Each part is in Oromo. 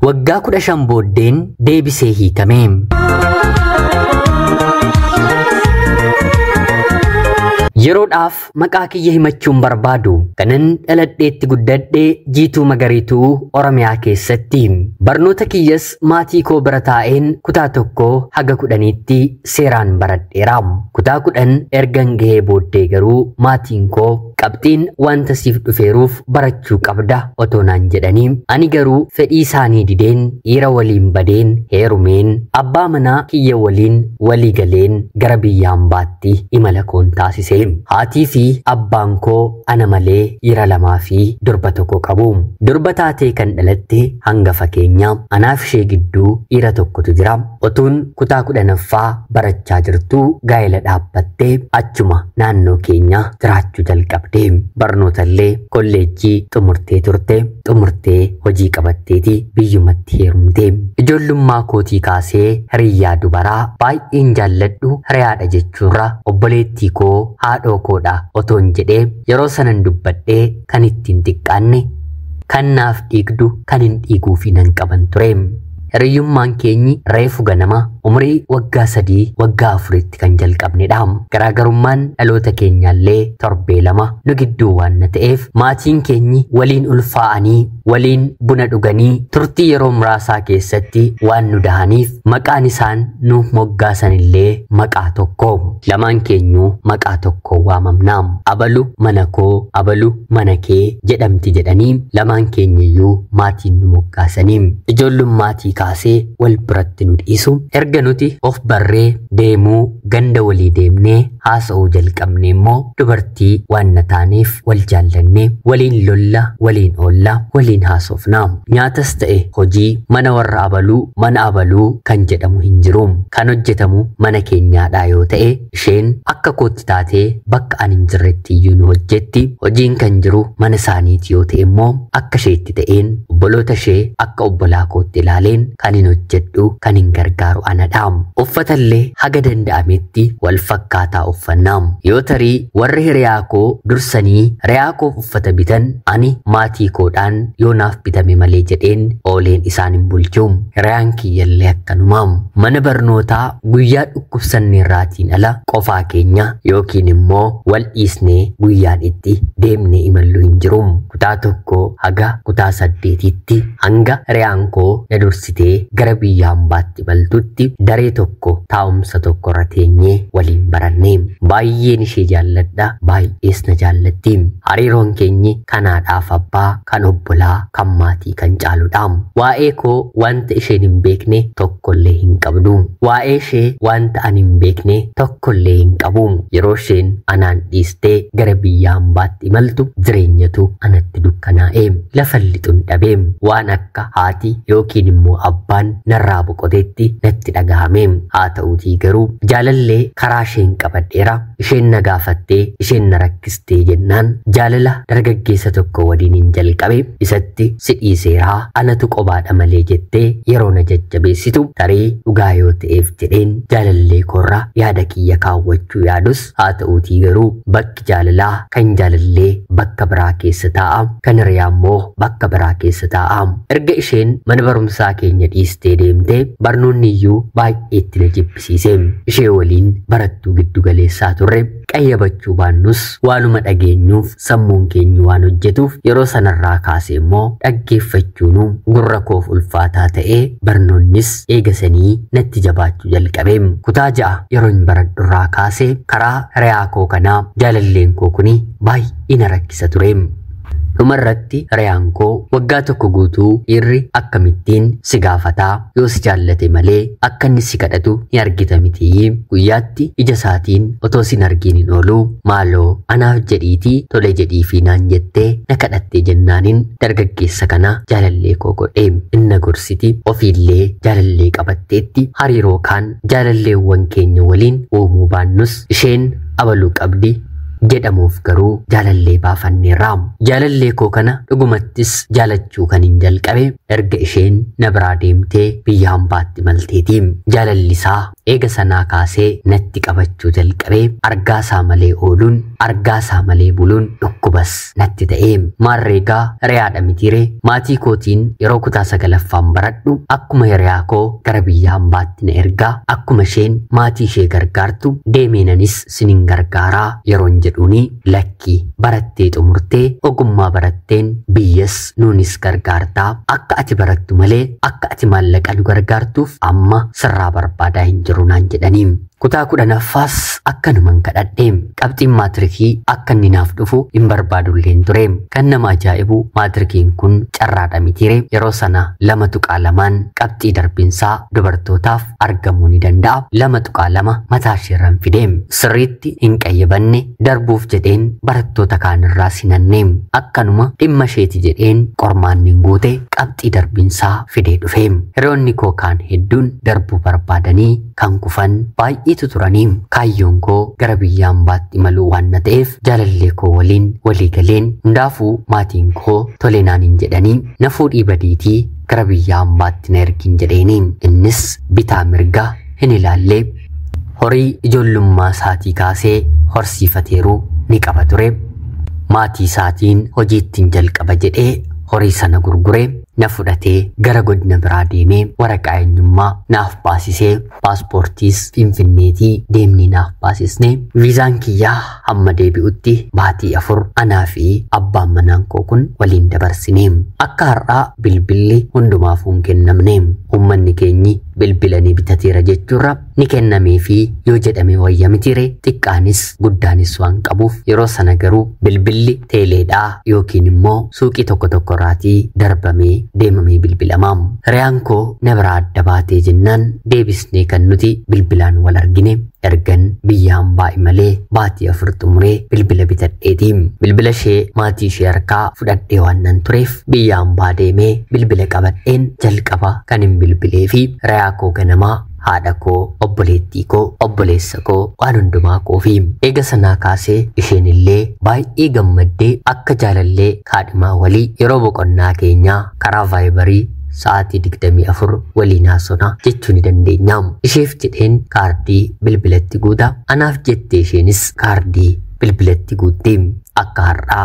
waggaa 15 booddeen deebisee hiikame. Yeroodhaaf maqaa kiyya himachuun barbaadu kanan dhaladheetti guddadhee Jiituu Magariituu Oromiyaa keessatti barnoota kiyyas maatii koo bira taa'een kutaa 1 haga 10tti seeraan baradheera. Kutaa 10 ergan gahee booddee garuu maatiin koo qabxiin wanta siif dhufeeruuf barachuu qabda otoo naan jedhanii ani garuu fedhii isaanii dideen dhiira waliin badeen heerumeen abbaa manaa kiyya waliin walii galeen gara biyya hambaatti imala koon taasise. Haatii fi abbaan koo ana malee dhiira 2 fi durba 1 qabu. Durba taatee kan dhalatte hangafa keenya anaaf ishee gidduu dhiira 1tu jira. Otuun kutaa 10ffaa barachaa jirtu gaa'ela dhaabbattee achuma naannoo keenya jiraachuu jalqabde. Barnootaallee kolleejjii xumurtee turte. Xumurtee hojii qabatteeti biyyumatti heerumte. Ijoollummaa kootii kaasee hiriyyaa dubaraa baay'een jaalladhu hiriyaadha jechuurra obboleettii koo haadhoo koodha otoon jedhee yeroo sanan dubbadhee kan ittiin xiqqaanne kan naaf dhiigdu kan hin dhiiguufi nan qaban ture. Hiriyyummaan keenyi reefu ganama umrii waggaa 3 waggaa 4tti kan jalqabnedha. Garaagarummaan dhaloota keenyaallee torbee 2 nu gidduu waan ta'eef maatiin keenyi waliin ulfaa'anii waliin buna dhuganii turtii yeroo muraasaa keessatti waan nu dahaniif maqaan isaan nu moggaasanillee maqaa tokko. Lamaan keenyu maqaa tokko waamamna. Abalu mana koo abalu mana kee jedhamti jedhanii lamaan keenyayyuu maatiin nu moggaasanii. Ijoollummaatti kaasee wal biratti nu dhiisu erga nuti of barree deemuu ganda walii deemnee haasa'uu jalqabne immoo dubartii waan na taaneef wal jaallannee waliin lolla waliin oolla waliin haasofna. Nyaatas ta'e hojii mana warra abaluu mana abaluu kan jedhamu hin jiru. Kan hojjetamu mana keenyaadhaa yoo ta'e isheen akka kootti taatee bakka ani hin jirretti iyyuu nu hojjetti. Hojiin kan jiru mana isaaniiti yoo ta'e immoo akka isheetti ta'een obboloota ishee akka obbolaa kootti ilaaleen kan hin hojjedhu kan hin gargaaru anadha. Uffatallee haga danda'ametti wal fakkaataa uffannaa. Yoo tarii warri hiriyaa koo dursanii hiriyaa koof uffata bitan ani maatii koodhaan yoo naaf bitame malee jedheen ooleen isaan hin bulchu. Hiriyaan kiyyallee akkanuma. Mana barnootaa guyyaa dhukkubsanneerraatiin ala qofaa keenya yookiin immoo wal dhiisnee guyyaan itti deemnee imallu hin jiru. Kutaa 1 haga kutaa 8tti hanga hiriyaan koo na dursitee gara biyya hambaatti baltutti daree tokko taa'umsa tokko irra teenyee waliin baranne. Baay'een ishee jaalladha baay'ees na jaallatti. Hariiroon keenyi kanaadhaaf abbaa kan obbolaa kan maatii kan caaludha. Waa'ee koo wanta isheen hin beekne tokkollee hin qabdu. Waa'ee ishee wanta ani hin beekne tokkollee hin qabu. Yeroo isheen anaan dhiistee gara biyya hambaatti imaltu jireenyatu anatti dukkanaa'e. Lafa lixuun dhabee waan akka haati yookiin immoo abbaan narraa boqoteetti natti dhagahame. Haa ta'uutii garuu jaalallee karaa isheen qabadheera. Isheen na gaafattee isheen na rakkistee jennaan jaalala dargaggeessa tokko waliin hin jalqabe isatti si dhiiseeraa anatu qobaadha malee jettee yeroo na jajjabeessitu tarii dhugaa yoo ta'eef jedheen jaalallee koorra yaada kiyya kaawwachuu yaadus haa ta'uutii garuu bakki jaalalaa kan jaalallee bakka biraa keessa taa'a kan hiriyaa immoo bakka biraa keessa taa'a. Erga isheen mana barumsaa keenya dhiistee deemtee barnoonni iyyuu baay'eetti na jibbisiise. Ishee waliin barattuu giddu galeessaa turre qayyabachuu baannus waanuma dhageenyuuf sammuun keenya waan hojjetuuf yeroo sanarraa kaasee immoo dhaggeeffachuunu gurra koof ulfaataa ta'ee barnoonnis eegasanii natti jabaachuu jalqabe. Kutaa 6 yeroon baradhurraa kaasee karaa hiriyaa koo kanaa jaalalleen koo kuni baay'ee na rakkisa ture. Dhumarratti hiriyaan koo waggaa 1 guutuu dhiirri akkamittiin si gaafataa yoo si jaallate malee akka inni si kadhatu ni argita mitii. Guyyaatti ija isaatiin otoo sin argiin hin oolu maaloo anaaf jedhiitii tole jedhiifi naan jettee na kadhattee jennaaniin dargaggeessa kana jaalallee koo godhe. Inna gorsiti ofiillee jaalallee qabatteetti hariiroo kaan jaalalleewwan keenya waliin uumuu baannus isheen abaluu qabdi jedhamuuf garuu jaalallee baafanneerra. Jaalallee koo kana dhugumattis jaalachuu kan hin jalqabe erga isheen na biraa deemtee biyya hambaatti malteeti. Jaalallisaa eega sanaa kaasee natti qabachuu jalqabee argaasaa malee ooluun argaasaa malee buluun dhukkubas natti ta'ee maarreegaa hiriyaadha mitiire maatii kootiin yeroo kutaa 9ffaan baradhu akkuma hiriyaa koo gara biyya hambaatti na ergaa akkuma isheen maatii ishee gargaartu deemeenanis sinin gargaaraa yeroon jedhuuni lakkii barattee xumurtee ogummaa baratteen biyyas nuunis gargaartaa akka ati barattu malee akka ati maallaqa nu gargaartuuf amma sirraa barbaadaa hin jiru naan jedhanii kutaa 10ffaas akkanuman kadhadhee qabxiin maatirikii akka inni naaf dhufu hin barbaadulleen ture kan nama ajaa'ibu maatirikiin kun carraadha mitiire yeroo sana 2.2 qabxii darbiinsaa dubartootaaf argamuu ni danda'a 2.2 mataa isheerran fidee sirriitti hin qayyabanne darbuuf jedheen barattoota kaanirraa sinannee akkanuma dhimma isheeti jedheen qormaanni guute qabxii darbiinsaa fidee dhufe hiriyoonni koo kaan hedduun darbuu barbaadanii kan kufan baay'eetu turanii kaayyoon koo gara biyya hambaatti imaluu waan na ta'eef jaalallee koo waliin walii galeen hundaafuu maatiin koo tole naan hin jedhanii na fuudhii badiitii gara biyya hambaatti na ergin jedheeni innis bitaa mirga hin ilaallee horii ijoollummaa isaatii kaasee horsiifateeru ni qaba ture maatii isaatiin hojiittiin jalqaba jedhee horii sana gurguree na fudhatee gara godina biraa deemee waraqaa eenyummaa naaf baasisee paaspoortiis finfinneetii deemnee naaf baasisne viizaan kiyyaa hamma deebi'utti baatii 4 anaa fi abbaan manaan koo kun waliin dabarsine akka har'aa bilbilli hundumaaf hin kennamne ummanni keenyi bilbilanii bitateera jechuurra ni kennamee fi yoo jedhame wayya mitiire xiqqaanis guddaanis waan qabuuf yeroo sana garuu bilbilli teeleedhaa yookiin immoo suuqii tokko irraatii darbamee deemamee bilbilamaam hiriyaan koo na biraa adda baatee jennaan deebisnee kan nuti bilbilaan wal argine ergan biyya hambaa imalee baatii 4 xumuree bilbila bitadheetiin bilbila ishee maatii ishee harkaa fudhadhee waan nan tureef biyya hambaa deemee bilbila qabadheen jalqaba kan hin bilbilee fi hiriyaa koo ganamaa haadha koo obboleettii koo obboleessa koo waan hundumaa koo fi eega sanaa kaasee isheen illee baay'ee gammaddee akka jaalallee kaadhimaa walii yeroo boqonnaa keenyaa karaa vaayibarii sa'aatii 24 waliin haasofna jechuu ni dandeenya isheef jedheen kaardii bilbilatti guuta anaaf jettee isheenis kaardii bilbilatti guuttee akka har'aa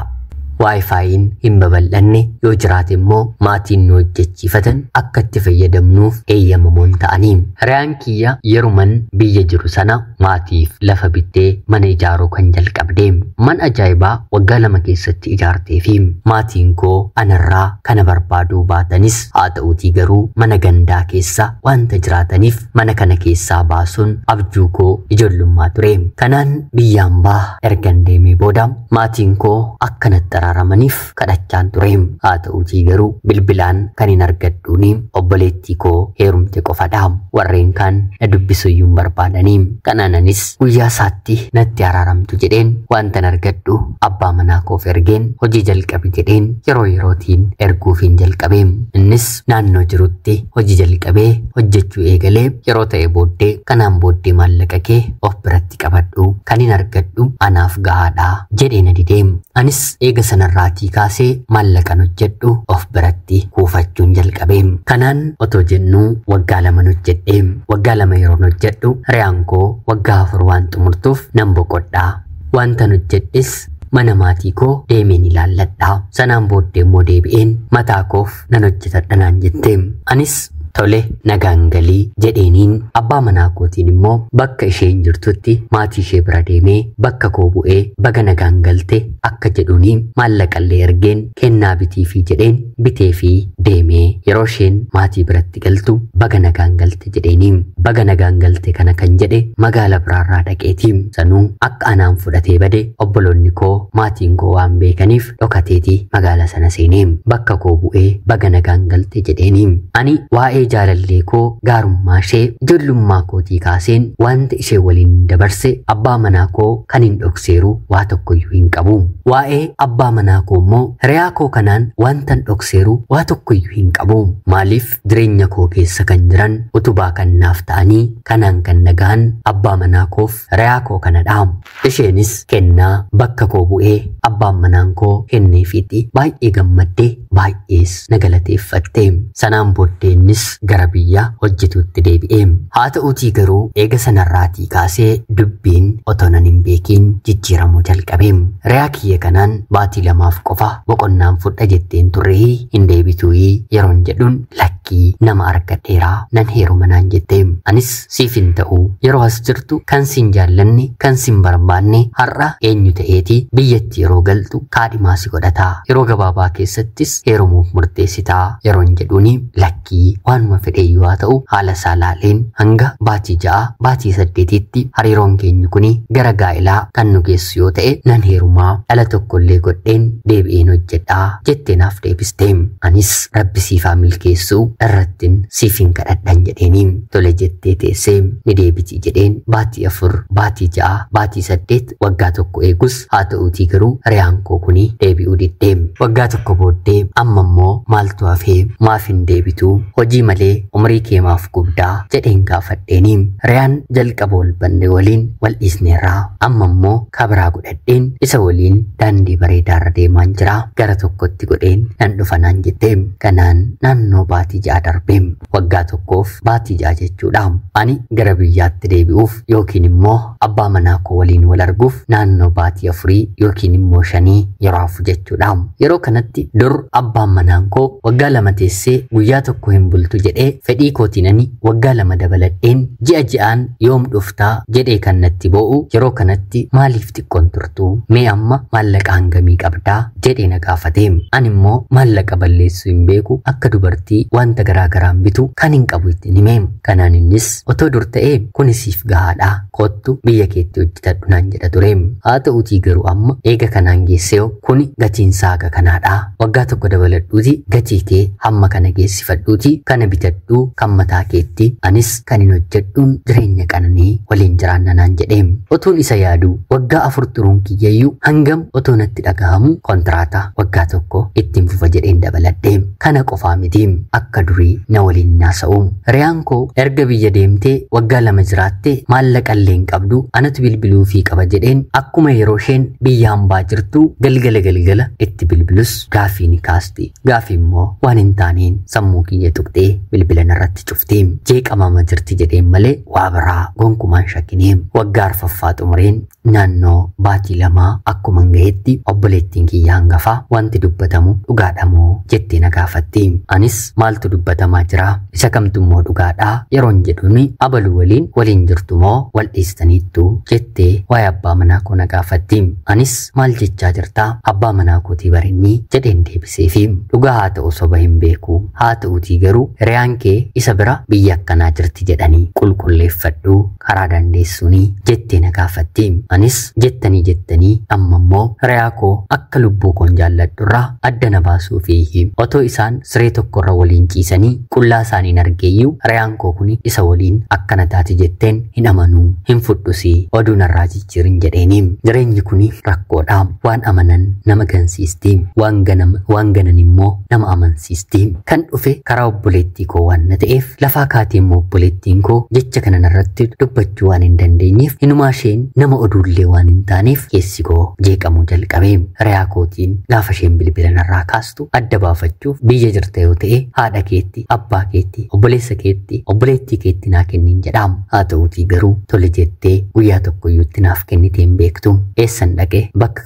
Wi-Fiin hin babal'anne yoo jiraate immoo maatiin nu hojjechiifatan akka itti fayyadamnuuf eeyyamamoon ta'anii hiriyaan kiyya yeruman biyya jiru sana maatiif lafa bittee mana ijaaruu kan jalqabde man ajaa'ibaa waggaa 2 keessatti ijaartee fi maatiin koo anarraa kana barbaaduu baatanis haa ta'uutii garuu mana gandaa keessa wanta jiraataniif mana kana keessaa baasuun abjuu koo ijoollummaa ture kanaan biyya hambaa ergan deemee booda maatiin koo akkanatti ramaniif kadhachaan ture haa ta'uutii garuu bilbilaan kan hin argadhuuni obboleettii koo heerumte qofadha warreen kaan na dubbisuyyuu barbaadanii kanaanis guyyaa isaatti natti araaramtu jedheen wanta argadhu abbaa manaa koof ergeen hojii jalqabi jedheen yeroo yerootiin erguufiin jalqabee innis naannoo jirutti hojii jalqabee hojjechuu eegalee yeroo ta'e booddee kanaan booddee maallaqa kee of biratti qabadhu kan hin argadhu anaaf gahaadha jedhee na didee anis eega sanarraatii kaasee maallaqan hojjedhu of biratti kuufachuun jalqabee kanaan otoo jennuu waggaa 2 hojjedhee waggaa 2 yeroon hojjedhu hiriyaan koo waggaa 4 waan xumurtuuf nan boqodhaa wantan hojjedhes mana maatii koo deemeen ilaalladhaa sanaan booddee immoo deebi'een mataa koof nan hojjetadha naan jette anis tole nagaan galii jedheeniin abbaa manaa kootiin immoo bakka isheen jirtutti maatii ishee bira deemee bakka koo bu'ee baga nagaan galte akka jedhuuni maallaqallee ergeen kennaa bitii fi jedheen bitee fi deemee yeroo isheen maatii biratti galtu baga nagaan galte jedheeni baga nagaan galte kana kan jedhe magaala biraarraa dhaqeetii sanuu akka anaan fudhatee bade obboloonni koo maatiin koo waan beekaniif dhokateetii magaala sana seenee bakka koo bu'ee baga nagaan galte jedheeni ani waa'ee jaalallee koo gaarummaa ishee ijoollummaa kootii kaaseen wanta ishee waliin dabarse abbaa manaa koo kan hin dhokseeru waa tokkoyyuu hin qabu waa'ee abbaa manaa koo immoo hiriyaa koo kanaan wanta hin dhokseeru waa tokkoyyuu hin qabu maaliif jireenya koo keessa kan jiran utubaa kan naaf ta'anii kanaan kan nagaan abbaa manaa koof hiriyaa koo kanadha isheenis kennaa bakka koo bu'ee abbaan manaan koo kenneefiitti baay'ee gammaddee baay'ees na galateeffatte sanaan booddeenis gara biyya hojjetuutti deebi'e. Haa ta'uutii garuu eega sanarraatii kaasee dubbiin otoo nan hin beekin jijjiiramuu jalqabe. Re'aa kiyya kanaan baatii 2 qofa boqonnaan fudha jetteen turre hin deebituu yeroon jedhuun lakkii nama argadheeraa nan heeruma naan jette. Anis siif hin ta'u yeroo as jirtu kan sin jaallanne kan sin barbaanne har'a eenyu ta'eeti biyyatti yeroo galtu kaadhimaa si godhataa yeroo gabaabaa keessattis heerumuuf murteessitaa yeroon jedhuuni lakkii waanuma fedheeyyuu haa ta'u haala saalaaleen hanga baatii 6 baatii 8tti hariiroon keenya kuni gara gaa'ilaa kan nu geessu yoo ta'e nan heerumaa dhala tokkollee godheen deebi'een hojjedhaa jettee naaf deebiste. Anis rabbi siifaa milkeessuu irrattin siif hin kadhadhan jedheeni tole jettee teessee ni deebitii jedheen baatii 4 baatii 6 baatii 8 waggaa tokko eegus haa ta'uutii garuu re'aan koo kuni deebi'uu diddee. Waggaa tokko booddee amma immoo maaltu hafee maaf hin deebituu hojii malee umrii kee maaf gubdaa jedheen gaafadheeni. Re'aan jalqaba wal banne waliin wal dhiisneerraa amma immoo kabiraa godhadheen isa waliin daandii bareedaarra deemaan jira gara tokkotti godheen nan dhufa naan jette. Kanaan naannoo baatii 6 darbee waggaa tokkoof baatii 6 jechuudha. Ani gara biyyaatti deebi'uuf yookiin immoo abbaa manaa koo waliin wal arguuf naannoo baatii 4 yookiin immoo 5 yeroo hafu jechuudha. Yeroo kanatti dur abbaan manaan koo waggaa 2 teessee guyyaa tokko hin bultu jedhee fedhii kootiin ani waggaa 2 dabaladheen ji'a ji'aan yoom dhuftaa jedhee kan natti bo'u yeroo kanatti maaliif xiqqoon turtu mee amma maallaqa hangamii qabdaa jedhee na gaafate. Ani immoo maallaqa balleessuu hin beeku akka dubartii wanta garaagaraan bitu kan hin qabu ittiin hime. Kanaan innis otoo dur ta'ee kuni siif gahaadha kottu biyya keetti hojjetadhu naan jedha ture. Haa ta'uutii garuu amma eega kanaan geessee kuni gatiin saaga kanaadha waggaa tokko dabaladhuuti gatii kee hamma kana geessifadhuuti kana bitadhuu kan mataa keetti anis kan hin hojjedhuun jireenya qananii waliin jiraanna naan jedhe. Otuun isa yaadu waggaa 4 turuun kiyyayyuu hangam otoo natti dhagahamu kontiraataa waggaa tokko ittiin fufa jedheen dabaladhe. Kana qofaa miti akka durii na waliin naasa'u. Re'aan koo erga biyya deemtee waggaa 2 jiraatte maallaqa illee hin qabdu anatu bilbiluufii qaba jedheen akkuma yeroo isheen biyya hambaa jirtu galgala itti bilbilus gaafii ni kaasti. Gaafii immoo waan hin taaneen sammuu kiyya tuqxee bilbila narratti cufte. Jeeqamama jirti jedheen malee waa biraa gonkumaan shakkinee waggaa arfaffaa xumureen naannoo baatii 2 akkuma gahetti obboleettiin kiyya hangafaa wanti dubbatamu dhugaadhamoo jettee na gaafatti. Anis maaltu dubbatamaa jira isa kamtu immoo dhugaadhaa yeroon jedhuuni abaluu waliin jirtu moo wal dhiistaniittu jettee waa'ee abbaa manaa koo na gaafatti. Anis maal jechaa jirtaa abbaa manaa kootii barinni jedheen deebiseefi dhugaa haa ta'u soba hin beeku haa ta'uutii garuu re'aan kee isa bira biyya akkanaa jirti jedhanii qulqulleeffadhu karaa dandeessuuni jettee na gaafatti. Anis jettanii amma immoo re'aa koo akka lubbuu koon jaalladhurraa adda na baasuufi otoo isaan siree tokkorra waliin ciisanii qullaa isaaniin argeeyyuu re'aan koo kuni isa waliin akkana taati jetteen hin amanuu hin fudhusi oduu narraa jijjiirin jedheeni. Jireenyi kuni rakkoodha waan amanan nama gansiisti waan ganan immoo nama amansiisti. Kan dhufe karaa obboleettii koo waan na ta'eef lafaa kaatee immoo obboleettiin koo jecha kana narratti dubbachuu waan hin dandeenyeef hinumaa isheen nama oduullee waan hin taaneef keessi koo jeeqamuu jalqabe. Re'aa kootiin gaafa isheen bilbila narraa kaastu adda baafachuuf biyya jirta yoo ta'e haadha keetti abbaa keetti obboleessa keetti obboleettii keetti naa kennin jedhaam. Haa ta'uutii garuu tole jettee guyyaa tokkoyyuutti naaf kennitee hin beektu. Eessan dhaqe bakka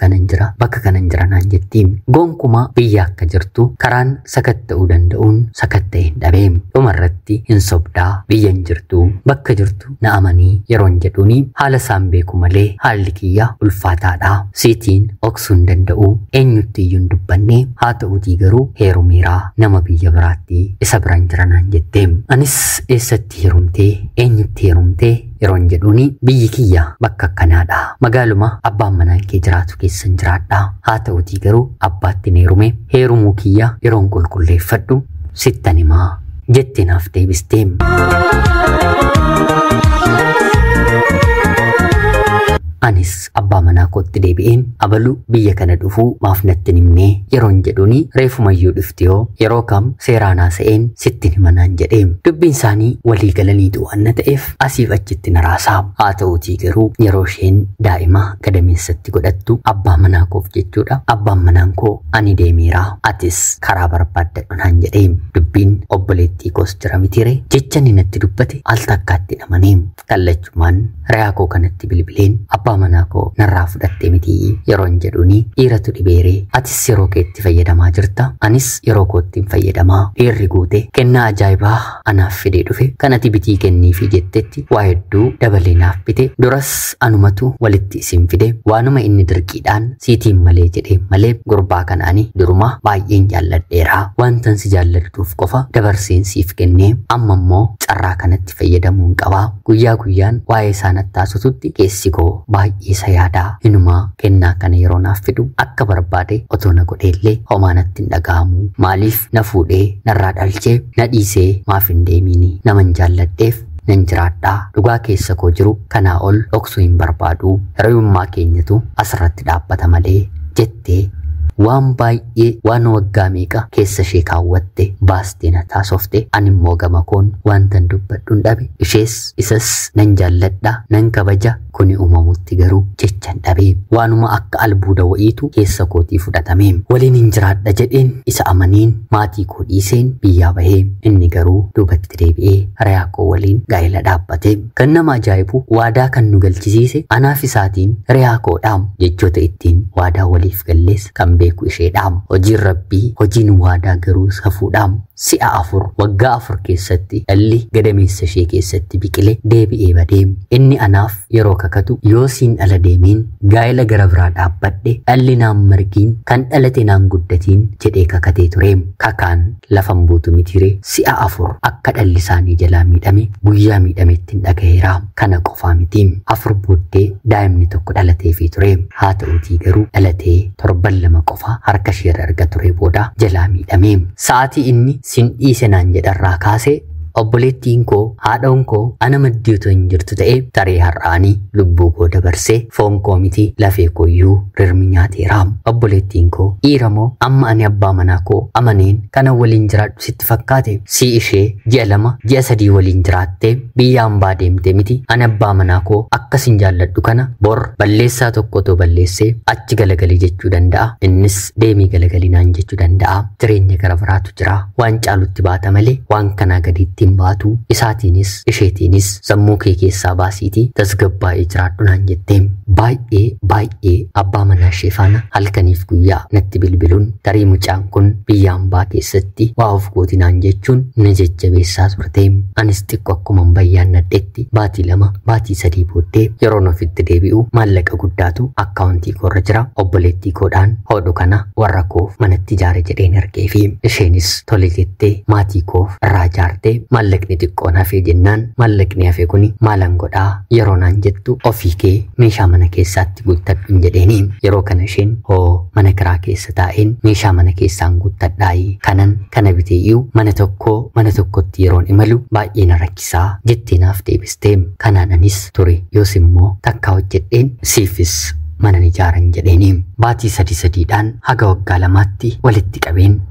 kanan jira naan jetti. Gonkumaa biyya akka jirtu karaan sakatta'uu danda'uun sakatta'e hin dhabee. Dhumarratti hin sobdaa biyya hin jirtu bakka jirtu na amanii yeroon jedhuuni haala isaan beeku malee haalli kiyya ulfaataadha. Siitiin oksuu hin danda'u eenyutti iyyuu hin dubbanne haa ta'uutii garuu heerumeeraa nama biyya biraatti isa biraan jira naan jette. Anis eessatti heerumtee eenyutti heerumtee yeroon jedhuuni biyyi kiyya bakka akkanaadha magaaluma abbaan manaan kee jiraatu keessan jiraadha. Haa ta'uutii garuu abbaatti heerume heerumuu kiyya yeroon qulqulleeffadhu sittan himaa jettee naaf deebiste. anis abbaa manaa kootti deebi'een abalu biyya kana dhufuu maaf natti himnee yeroon jedhuni reefumayyuu dhufti yoo yeroo kam seeraanaa se'een sitti himanaan jedhee dubbiin isaanii walii galanii du'anna ta'eef asiif achitti naraasaa haa ta'uutii garuu yeroo isheen daa'ima gadameessatti godhattu abbaa manaa koof jechuudha abbaan manaan koo ani deemeera atis karaa barbaaddadhu naan jedhee dubbiin obboleettii koos jira mitire jecha inni natti dubbate al takkaatti namanee kallachumaan re'aa koo kanatti bilbileen abbaa manaa koo narraa fudhattee miti yeroon jedhuni dhiiratu dhibeeree atis yeroo keetti fayyadamaa jirta anis yeroo koottiin fayyadamaa dhiirri guute kennaa ajaa'ibaa anaaf fidee dhufe kanati bitii kenniifi jettetti waa hedduu dabalee naaf bite duras anumatu walitti isin fide waanuma inni dirqiidhaan siitiin malee jedhee malee gurbaa kanaani duruma baay'een jaalladheera wantan si jaalladhuuf qofa dabarseen siif kennee amma immoo carraa kanatti fayyadamuun qabaa guyyaa guyyaan waa'ee isaanatti taasisutti keessi koo baay'ee isa yaadaa inumaa kennaa kana yeroo naaf fidu akka barbaade otoo na godheellee homaa natti hin dhaga'amu maaliif na fuudhee narraa dhalchee na dhiisee maaf hin deemini naman jaalladheef nan jiraadhaa dhugaa keessa koo jiru kanaa ol dhoksuu hin barbaadu hiriyummaa keenyatu asirratti dhaabbata malee jettee waan baay'ee waan waggaa meeqa keessa ishee kaawwatte baastee na taasofte ani immoo gama koon waantan dubbadhuun dhabe ishees isas nan jaalladha nan kabaja kuni uumamutti garuu jechan dhabe waanuma akka albuuda wa'iitu keessa kootii fudhatame waliin hin jiraadha jedheen isa amaniin maatii koo dhiiseen biyyaa bahee inni garuu duubatti deebi'ee hiriyaa koo waliin gaa'ela dhaabbate kan nama ajaa'ibu waadaa kan nu galchisiise anaaf isaatiin hiriyaa koodhaam jechoota ittiin waadaa waliif gallees kan beeku isheedhaam hojiin rabbii hojiin waadaa garuu safuudhaam si'a 4 waggaa 4 keessatti dhalli gadameessa ishee keessatti biqile deebi'ee badeem inni anaaf yeroo kakatu yoo siin dhala deemiin gaa'ela gara biraa dhaabbadhe dhalli naan margiin kan dhalate naan guddatiin jedhee kakatee tureem kakaan lafan buutu mitire si'a 4 akka dhalli isaanii jalaa miidhame guyyaa miidhametti hin dhagaheeraam kana qofaa mitiim 4 booddee daa'imni tokko dhalateefii tureem haa ta'uutii garuu dhalatee torban 2 qofa harka isheerra erga ture booda jalaa miidhameem sa'aatii inni sin dhiise naan jedharraa kaasee obboleettiin koo haadhoon koo ana maddiitu hin jirtu ta'e taree har'aanii lubbuu koo dabarsee foon koo miti lafee kooyyuu rirmi nyaateeraam obboleettiin koo dhiira moo amma ani abbaa manaa koo amaneen kana waliin jiraadhu sitti fakkaate si ishee ji'a 2 ji'a 3 waliin jiraattee biyya hambaa deemte miti ani abbaa manaa koo akkasin jaalladhu kana bor balleessaa tokkotoo balleessee achi galagalii jechuu danda'a innis deemii galagalii naan jechuu danda'a jireenya gara biraatu jira waan caalutti baata malee waan kanaa gadiitti baatu isaatiinis isheetiinis sammuu kee keessaa baasiitii tasgabbaa'ee jiraadhu naan jetteem baay'ee abbaa manaa ishee faana halkaniif guyyaa natti bilbiluun tarii mucaan kun biyya hambaa keessatti waa of gooti naan jechuun na jajjabeessaa turteem anis xiqqoo akkuma bayyaan nadhetti baatii 2 baatii 3 booddee yeroon ofitti deebi'u maallaqa guddaatu akkaawuntii koorra jira obboleettii koodhaan hodhu kana warra koof manatti ijaare jedheen argeefi isheenis tole jettee maatii koof irraa ijaarte maallaqni xiqqoon hafee jennaan maallaqni hafe kuni maalan godhaa yeroo naan jettu ofii kee meeshaa mana keessaatti guuttadhu jedheeni yeroo kana isheen hoo mana kiraa keessa taa'een meeshaa mana keessaan guuttadhaayi kana biteeyyuu mana tokkotti yeroon imalu baay'ee na rakkisaa jettee naaf deebistee kanaan anis ture yoos immoo takka hojjedheen siifis mana ijaaran jedheeni baatii 3 haga waggaa 2tti walitti qabeen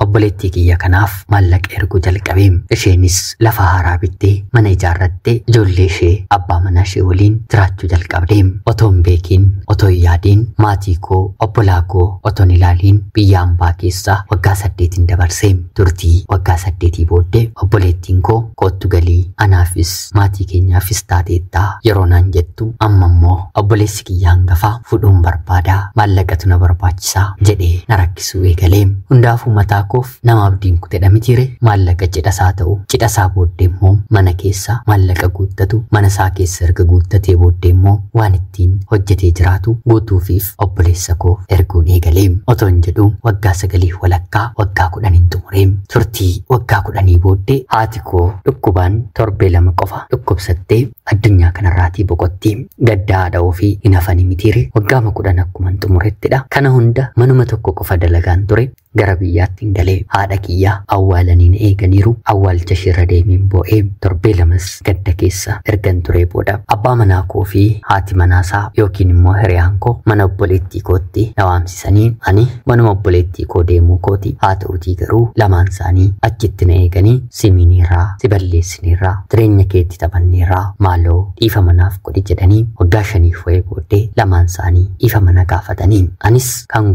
obboleettii kiyya kanaaf maallaqa erguu jalqabeem isheenis lafa haaraa bittee mana ijaarrattee ijoollee ishee abbaa manaa ishee waliin jiraachuu jalqabdeem otoon beekiin otoo yaadiin maatii koo obbolaa koo otoon ilaaliin biyya hambaa keessaa waggaa 8 dabarseem turtii waggaa 8 booddee obboleettiin koo koottu galii anaafis maatii keenyaafis taateettaa yeroo naan jettu amma immoo obboleessi kiyya hangafaa fuudhuun barbaadaa maallaqatu na barbaachisaa jedhee na rakkisuu eegaleem hundaafuu mataa koof nama abdiin kutedha mitire maallaqa cidhasaa ta'u cidhasaa booddee immoo mana keessa maallaqa guuttatu mana isaa keessa erga guuttatee booddee immoo waan ittiin hojjetee jiraatu guutuufiif obboleessa koof erguun eegaleem otoon jedhu waggaa 9 walakkaa waggaa 10 xumureem turtii waggaa 10 booddee haati koo dhukkubaan torbee 2 qofa dhukkubsattee addunyaa kanarraatii boqotti gaddaa haadha ofii hin hafani mitire waggaa 10 akkuman xumurettidha kana hunda manuma tokko qofa dalagaan ture gara biyyaatti galee haadha kiyya awwaalaniin eeganiiru awwaalcha shirra deemeen boo'ee torbee lamas gadda keessa ergan ture booda abbaa manaa koo fi haati manaasaa yookiin immoo hiriyaan koo mana obboleettii kootti na waamsisanii ani manuma obboleettii koo deemuu kooti haa ta'utii garuu lamaan isaanii achitti na eeganii simiiniirraa si balleessineerraa jireenya keetti taphanneerraa maaloo dhiifama naaf godhi jedhanii waggaa 5 wayii booddee lamaan isaanii dhiifama na gaafatanii anis kan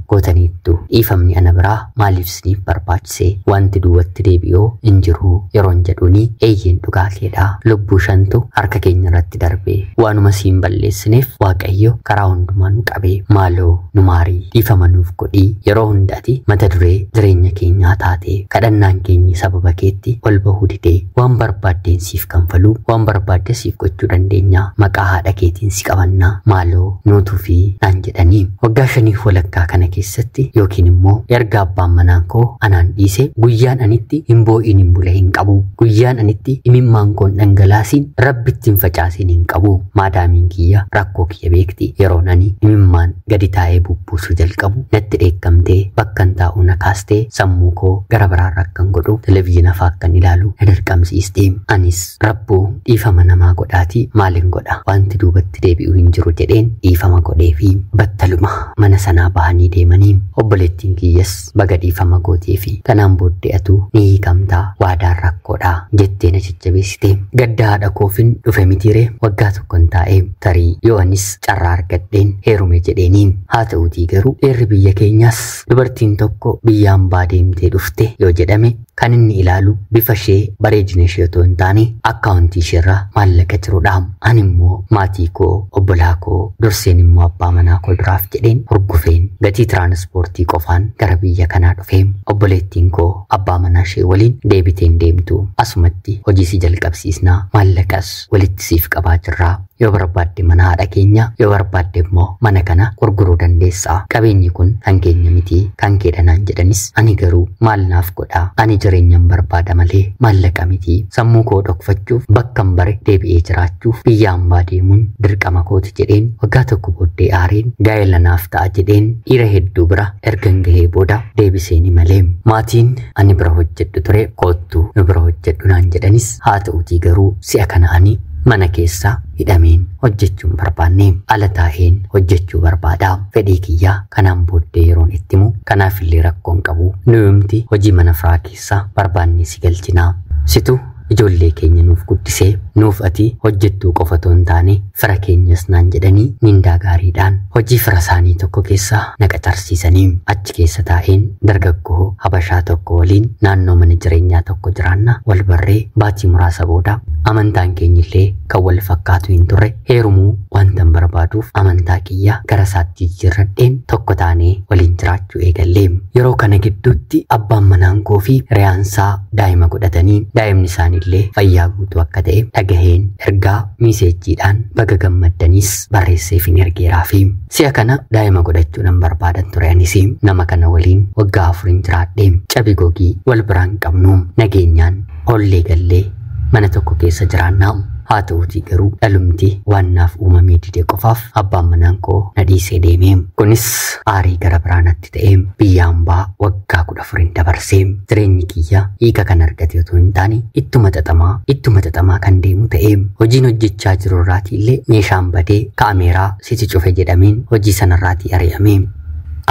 gootaniittu dhiifamni ana biraa maaliif isiniif barbaachise wanti duwwatti deebi'oo hin jiru yeroon jedhuuni eeyyeen dhugaa keedhaa lubbuu 5tu harka keenya irratti darbee waanuma siin balleessineef waaqayyo karaa hundumaan qabee maaloo nu maarii dhiifama nuuf godhii yeroo hundaati mata duree jireenya keenyaa taatee kadhannaan keenyi sababa keetti ol bahuu didee waan barbaaddeen siif kanfaluu waan barbaadde siif gochuu dandeenya maqaa haadha keetiin si qabannaa maaloo nuutuu fi naan jedhanii waggaa 5 walakkaa kana keessatti yookiin immoo erga abbaan manaan koo anaan dhiise guyyaan anitti hin boo'in hin bule hin qabu guyyaan anitti imimmaan koon dhangalaasiin rabbitti hin facaasin hin qabu maadaamiin kiyya rakkoo kiyya beekti yeroon ani imimmaan gadi taa'ee bubbuusuu jalqabu natti dheekkamtee bakkan taa'u na kaastee sammuu koo gara biraan rakkan godhu televizyina faa akkan ilaalu na dirqamsiistee anis rabbuu dhiifama namaa godhaatii maalin godha wanti duubatti deebi'uu hin jiru jedheen dhiifama godhee fi battaluma mana sanaa bahanii deemanii obboleettiin kiyyas baga dhiifama gootee fi kanaan booddee'atu ni hiikamtaa waadaan rakkoodha jettee na jajjabeessite gadda haadha koofin dhufe mitiire waggaa tokkon taa'ee tarii yoo anis carraa argadheen heerume jedheeni haa ta'uutii garuu dheerri biyya keenyaas dubartiin tokko biyyaan baa deemtee dhufte yoo jedhame kan inni ilaalu bifa ishee bareedina ishee otoo hin taane akkaawuntii isheerraa maallaqa jirudha ani immoo maatii koo obbolaa koo durseen immoo abbaa manaa koo duraaf jedheen hurgufeen gatii tiraanspoortii qofaan gara biyya kanaa dhufee obboleettiin koo abbaa manaa ishee waliin deebiteen deemtu asumatti hojii si jalqabsiisnaa maallaqas walitti siif qabaa jirraa yoo barbaadde mana haadha keenya yoo barbaadde immoo mana kana gurguruu dandeessaa qabeenyi kun kan keenya miti kan keedhanaan jedhanis ani garuu maal naaf godhaa ani jireenyaan barbaada malee maallaqa miti sammuu koo dhokfachuuf bakkan bare deebi'ee jiraachuuf biyya hambaa deemuun dirqama kooti jedheen waggaa tokko booddee aareen gaa'ela naaf ta'a jedheen dhiira hedduu bira ergan gahee booda deebiseeni malee maatiin ani bira hojjedhu ture koottu nu bira hojjedhu naan jedhanis haa ta'utii garuu si'a kana ani mana keessa hidhameen hojjechuun barbaanne ala taa'een hojjechuu barbaada fedhii kiyyaa kanaan booddee yeroon itti himu kanaaf illee rakkoon qabu nuumti hojii mana firaa keessa barbaannee si galchinaa situ ijoollee keenya nuuf guddisee nuuf ati hojjettuu qofa otoo hin taane fira keenyas naan jedhanii mindaa gaariidhaan hojii fira isaanii tokko keessa na qacarsiisanii achi keessa taa'een dargaggoo habashaa tokko waliin naannoo mana jireenyaa tokko jiraanna wal barree baatii muraasa booda amantaan keenyillee kan wal fakkaatu hin turre heerumuu wantan barbaaduuf amantaa kiyya gara isaatti jijjiirradheen tokko taanee waliin jiraachuu eegallee yeroo kana gidduutti abbaan manaan koo fi riyaansaa daa'ima godhatanii daa'imni isaanillee fayyaa guutuu akka ta'e dhagaheen ergaa miiseejiidhaan baga gammaddaniis barreesseef hin ergeeraa fi si'a kana daa'ima godhachuu nan barbaadan ture anis nama kana waliin waggaa 4 jiraadhee cabi gogii wal biraan qabnu nageenyaan ollee gallee mana tokko keessa jiraannaa haa ta'uutii garuu dhalumti waan naaf uumamee didee qofaaf abbaan manaan koo na dhiisee deemee kunis aarii gara biraanatti ta'ee biyya hambaa waggaa 14 dabarsee jireenyi kiyya hiika kan argate otoo hin taane ittuma xaxamaa kan deemu ta'ee hojiin hojjechaa jiru irraatii illee meeshaan badee kaameeraa siti cufe jedhameen hojii sanarraatii ari'amee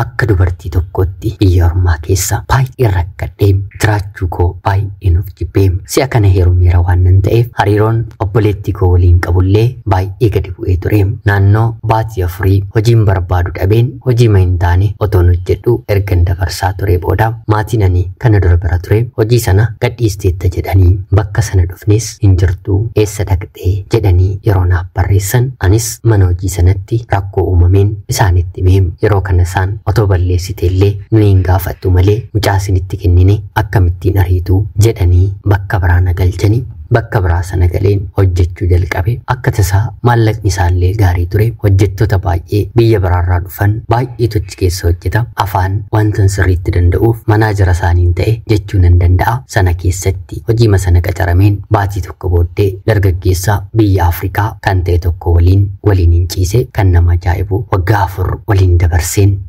akka dubartii tokkotti biyya ormaa keessa baay'ee rakkadhee jiraachuu koo baay'ee nuuf jibbee si'a kana heerumeera waan nan ta'eef hariiroon obboleettii koo waliin qabullee baay'ee gadi bu'ee ture naannoo baatii 4 hojiin barbaadu dhabeen hojii ma hin taane otoon hojjedhu ergan dabarsaa ture booda maatiin ani kana dura bira ture hojii sana gadhiisteetta jedhanii bakka sana dhufnes hin jirtu eessa dhaqxee jedhanii yeroo naaf barreessan anis mana hojii sanatti rakkoo uumameen isaanitti himee yeroo kana isaan otoo balleessite illee nuyi hin gaafattu malee mucaa isinitti kennine akkamittiin ariitu jedhanii bakka biraa na galchanii bakka biraa sana galeen hojjechuu jalqabe akka tasaa maallaqni isaallee gaarii ture hojjettoota baay'ee biyya biraarraa dhufan baay'eetu achi keessa hojjeta afaan wantan sirriitti danda'uuf manaajara isaaniin ta'e jechuu nan danda'a sana keessatti hojiima sana qacarameen baatii tokko booddee dargaggeessa biyya Afrikaa kan ta'e tokko waliin hin ciise kan nama ajaa'ibu waggaa 4 waliin dabarseen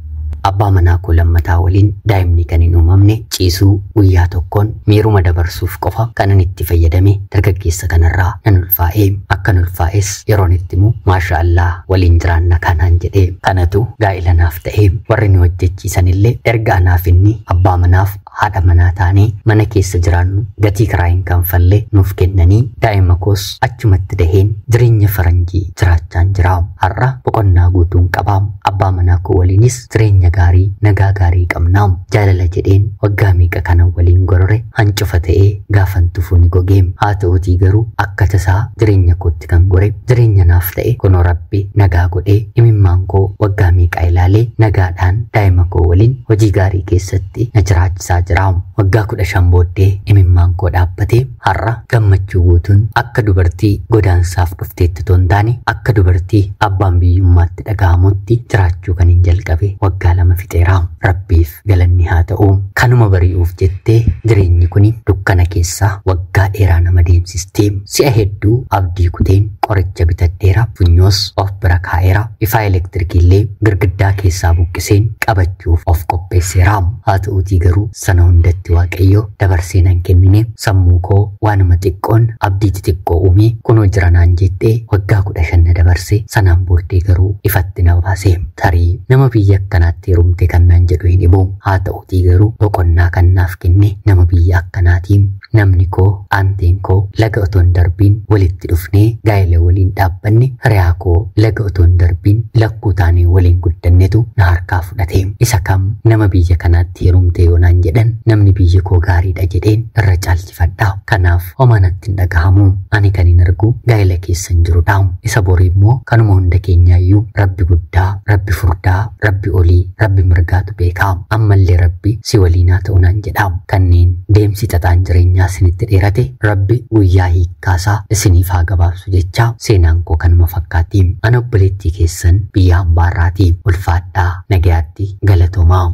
abbaa manaa koo lammataa waliin daa'imni kan hin uumamne ciisuu guyyaa tokkoon miiruma dabarsuuf qofa kanan itti fayyadame dargaggeessa kanarraa nan ulfaa'ee akkan ulfaa'es yeroon itti mu maashaallah waliin jiraanna kanaan jedhee kanatu gaa'ila naaf ta'ee warri nu hojjechiisanillee erga anaaf inni abbaa manaaf haadha manaa taanee mana keessa jiraannu gatii kiraa hin kanfalle nuuf kennanii daa'ima koos achumatti daheen jireenya faranjii jiraachaan jira. Har'a boqonnaa guutuun qabaam abbaa manaa koo waliinis jireenya gaarii nagaa gaarii qabnaam jaalala jedheen waggaa meeqa kana waliin gorore hancufa ta'ee gaafan tufuuni gogeem haa ta'utii garuu akka tasaa jireenya kootti kan gore jireenya naaf ta'e kunoo rabbi nagaa godhee imimmaan koo waggaa meeqa ilaalee nagaadhaan daa'ima koo waliin hojii gaarii keessatti na jiraachisaa jiraam. Waggaa 15 booddee imimmaan koo dhaabbatee har'a gammachuu guutuun akka dubartii godaansaaf dhufteetti toon taane akka dubartii abbaan biyyummaatti dhaga'amutti jiraachuu kan hin jalqabe waggaa 2 fixeeraam. Rabbiif galanni haa ta'u. Kanuma bari'uuf jettee jireenyi kuni dukkana keessaa waggaa dheeraa nama deemsistee si'a hedduu abdii kuteen qoricha bitadheera funyoos of bira kaa'eera ifaa elektirikiillee girgiddaa keessaa buqqiseen qabachuuf of qopheesseeraam. Haa ta'uutii garuu sana hundatti waaqayyo dabarsee nan kennine sammuu koo waanuma xiqqoon abdii xixiqqoo uumee kunoo jira naan jettee waggaa 15 na dabarse sanaan booddee garuu ifatti na baase. Tarii nama biyya akkanaatti heerumte kan naan jedhu hin dhibu. Haa ta'uutii garuu boqonnaa kan naaf kenne nama biyya akkanaatiin namni koo aanteen koo laga otoo hin darbiin walitti dhufnee gaa'ela waliin dhaabbanne hiriyaa koo laga otoo hin darbiin lakkuu taanee waliin guddannetu na harkaa fudhate. Isa kam nama biyya kanaatti heerumte yoo naan jedhan namni biyya koo gaariidha jedheen irra caalchifadha. Kanaaf homaa natti hin dhagahamu. Ani kan hin argu gaa'ela keessan jirudha. Isa borii immoo kanuma hunda keenyaayyuu rabbi guddaa, rabbi furdaa, rabbi olii, rabbi mirgaatu beeka. Ammallee rabbi si waliinaa ta'u naan jedha. Kanneen deemsi xaxaan jireenyaa isinitti dheerate rabbi guyyaa hiikkaasaa isiniif haa gabaabsu jecha seenaan koo kanuma fakkaatti. Ani obboleettii keessan biyya hambaarraati. Ulfaadhaa nagayaatti galatoomaa.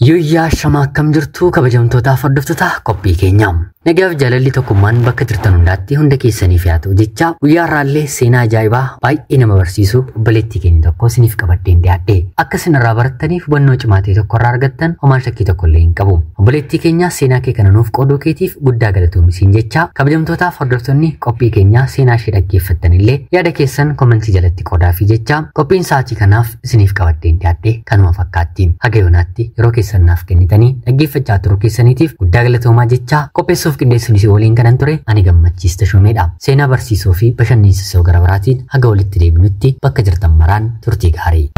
Yuyyaa shamaa akkam jirtu kabajamtootaaf hordoftoota qophii keenya. Nagaaf jaalalli tokkummaan bakka jirtan hundaatti hunda keessaniif yaa ta'u jecha guyyaa irraallee seenaa ajaa'ibaa baay'ee nama barsiisu obboleettii keenya tokko isiniif qabadheen dhiyaadhe. Akka isin irraa barattaniif hubannoo cimaa ta'e tokko irraa argattan homaa shakkii tokko illee hin qabu. Obboleettii keenya seenaa kee kana nuuf qooduu keetiif guddaa galatoomisiin jecha kabajamtootaaf hordoftoonni qophii keenya seenaa ishee dhaggeeffattan illee yaada keessan komentii jalatti qoodaafi jecha qophiin sa'aatii kanaaf isiniif qabadheen dhiyaadhe kanuma fakkaatti. Haga yoonaatti yeroo keessan naaf kennitanii dhaggeeffachaa turuu keessaniitiif guddaa galatoomaa jecha qopheessuuf qindeessuun isii waliin kanan ture ani gammachiis Tashomeedha. Seenaa barsiisoo fi bashannansiisoo gara biraatiin haga walitti deebinutti bakka jirtan maraan turtii gaarii.